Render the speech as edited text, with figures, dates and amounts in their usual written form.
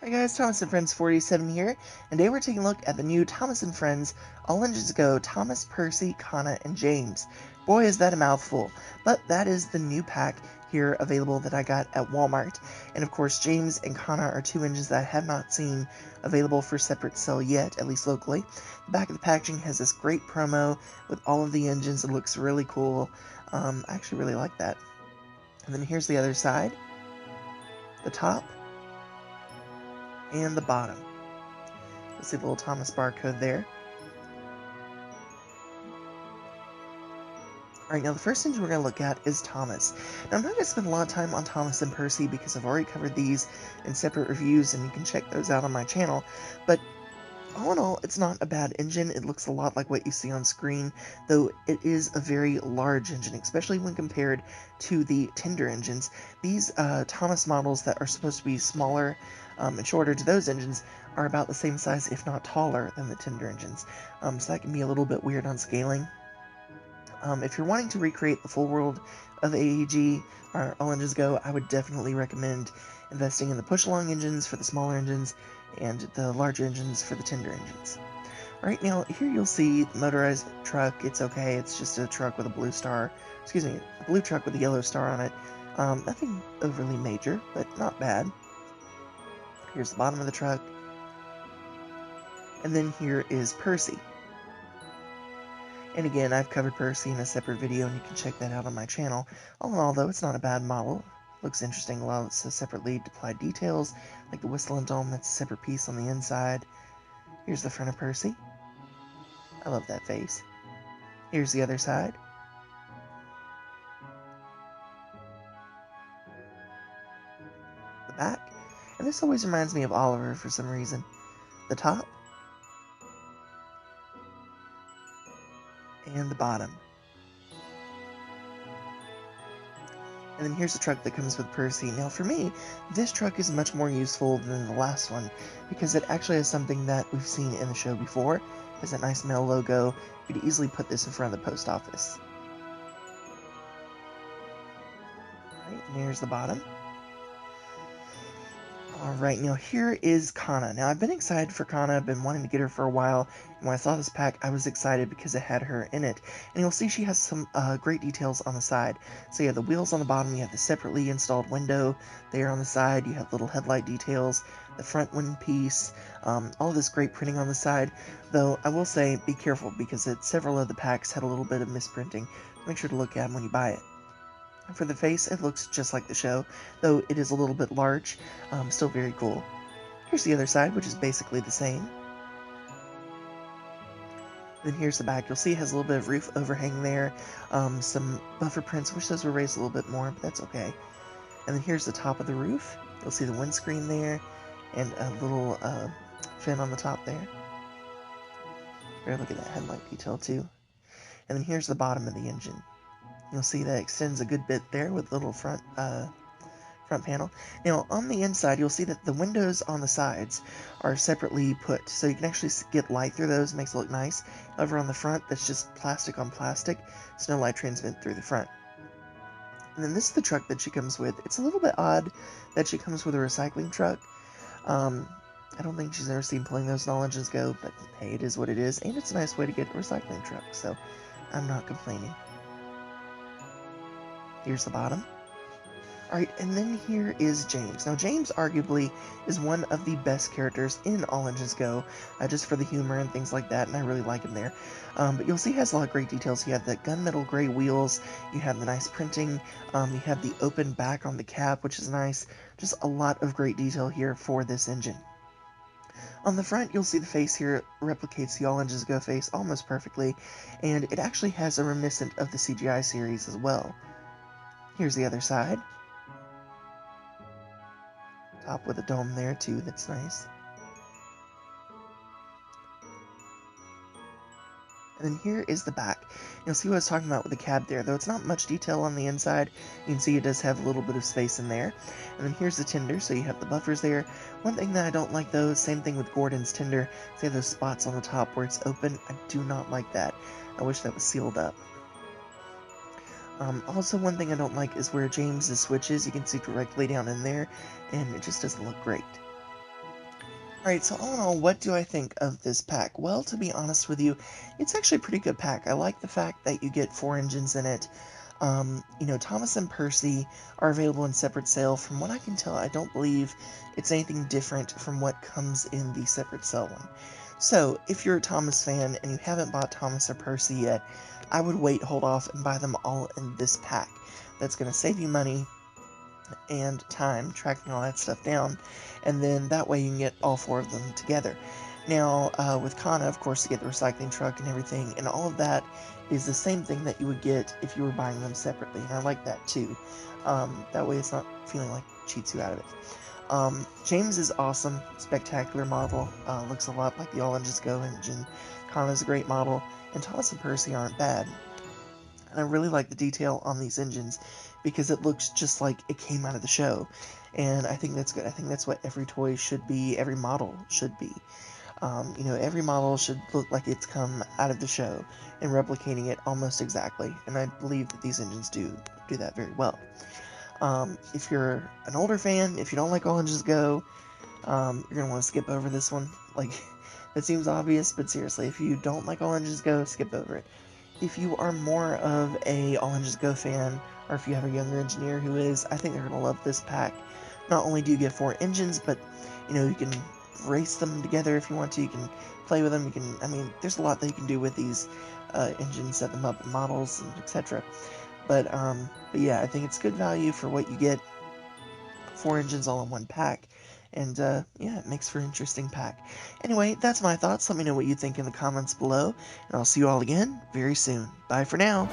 Hi guys, Thomas and Friends 47 here, and today we're taking a look at the new Thomas and Friends All Engines Go Thomas, Percy, Kana, and James. Boy, is that a mouthful, but that is the new pack here available that I got at Walmart. And of course, James and Kana are two engines that I have not seen available for separate sale yet, at least locally. The back of the packaging has this great promo with all of the engines. It looks really cool. I actually really like that. And then here's the other side, the top, and the bottom. You'll see the little Thomas barcode there. Alright, now the first engine we're going to look at is Thomas. Now I'm not going to spend a lot of time on Thomas and Percy because I've already covered these in separate reviews and you can check those out on my channel, but all in all, it's not a bad engine. It looks a lot like what you see on screen, though it is a very large engine, especially when compared to the Tinder engines. These Thomas models that are supposed to be smaller and shorter to those engines are about the same size, if not taller, than the Tinder engines. So that can be a little bit weird on scaling. If you're wanting to recreate the full world of AEG, or All Engines Go, I would definitely recommend investing in the push-along engines for the smaller engines, and the larger engines for the Tinder engines. Alright, now here you'll see the motorized truck. It's okay, it's just a truck with a blue star, excuse me, a blue truck with a yellow star on it. Nothing overly major, but not bad. Here's the bottom of the truck. And then here is Percy. And again, I've covered Percy in a separate video, and you can check that out on my channel. All in all, though, it's not a bad model. Looks interesting. A lot of separately applied details, like the whistle and dome, that's a separate piece on the inside. Here's the front of Percy. I love that face. Here's the other side. The back. And this always reminds me of Oliver for some reason. The top. And the bottom. And then here's the truck that comes with Percy. Now for me, this truck is much more useful than the last one, because it actually has something that we've seen in the show before. It has that nice mail logo. You could easily put this in front of the post office. Alright, and here's the bottom. Alright, now here is Kana. Now I've been excited for Kana, I've been wanting to get her for a while, and when I saw this pack I was excited because it had her in it. And you'll see she has some great details on the side. So you have the wheels on the bottom, you have the separately installed window there on the side, you have little headlight details, the front wind piece, all this great printing on the side. Though I will say, be careful because several of the packs had a little bit of misprinting. Make sure to look at them when you buy it. For the face, it looks just like the show, though it is a little bit large. Still very cool. Here's the other side, which is basically the same. Then here's the back. You'll see it has a little bit of roof overhang there, some buffer prints. Wish those were raised a little bit more, but that's okay. And then here's the top of the roof. You'll see the windscreen there, and a little fin on the top there. Here, look at that headlight detail too. And then here's the bottom of the engine. You'll see that extends a good bit there with a little front panel. Now, on the inside, you'll see that the windows on the sides are separately put, so you can actually get light through those, makes it look nice. However, on the front, that's just plastic on plastic, so no light transmit through the front. And then this is the truck that she comes with. It's a little bit odd that she comes with a recycling truck. I don't think she's ever seen pulling those in All Engines Go, but hey, it is what it is, and it's a nice way to get a recycling truck, so I'm not complaining. Here's the bottom. Alright, and then here is James. Now, James arguably is one of the best characters in All Engines Go, just for the humor and things like that, and I really like him there. But you'll see he has a lot of great details. You have the gunmetal gray wheels, you have the nice printing, you have the open back on the cap, which is nice. Just a lot of great detail here for this engine. On the front, you'll see the face here replicates the All Engines Go face almost perfectly, and it actually has a reminiscent of the CGI series as well. Here's the other side. Top with a dome there too, that's nice. And then here is the back. You'll see what I was talking about with the cab there, though it's not much detail on the inside. You can see it does have a little bit of space in there. And then here's the Tinder, so you have the buffers there. One thing that I don't like though, same thing with Gordon's Tinder, say those spots on the top where it's open, I do not like that. I wish that was sealed up. Also, one thing I don't like is where James's switches, you can see directly down in there, and it just doesn't look great. Alright, so all in all, what do I think of this pack? Well, to be honest with you, it's actually a pretty good pack. I like the fact that you get 4 engines in it. Thomas and Percy are available in separate sale. From what I can tell, I don't believe it's anything different from what comes in the separate sale one. So, if you're a Thomas fan and you haven't bought Thomas or Percy yet, I would wait, hold off, and buy them all in this pack. That's going to save you money and time tracking all that stuff down, and then that way you can get all 4 of them together. Now, with Kana, of course, you get the recycling truck and everything, and all of that is the same thing that you would get if you were buying them separately, and I like that too. That way it's not feeling like it cheats you out of it. James is awesome, spectacular model, looks a lot like the All Engines Go engine. Kana's a great model, and Thomas and Percy aren't bad. And I really like the detail on these engines because it looks just like it came out of the show. And I think that's good. I think that's what every toy should be, every model should be. Every model should look like it's come out of the show and replicating it almost exactly. And I believe that these engines do that very well. If you're an older fan, if you don't like All Engines Go, you're going to want to skip over this one. Like, that seems obvious, but seriously, if you don't like All Engines Go, skip over it. If you are more of a All Engines Go fan, or if you have a younger engineer who is, I think they're going to love this pack. Not only do you get 4 engines, but, you can race them together if you want to. You can play with them. There's a lot that you can do with these engines, set them up in models, and etc. But yeah, I think it's good value for what you get. 4 engines all in one pack. And yeah, it makes for an interesting pack. Anyway, that's my thoughts. Let me know what you think in the comments below. And I'll see you all again very soon. Bye for now.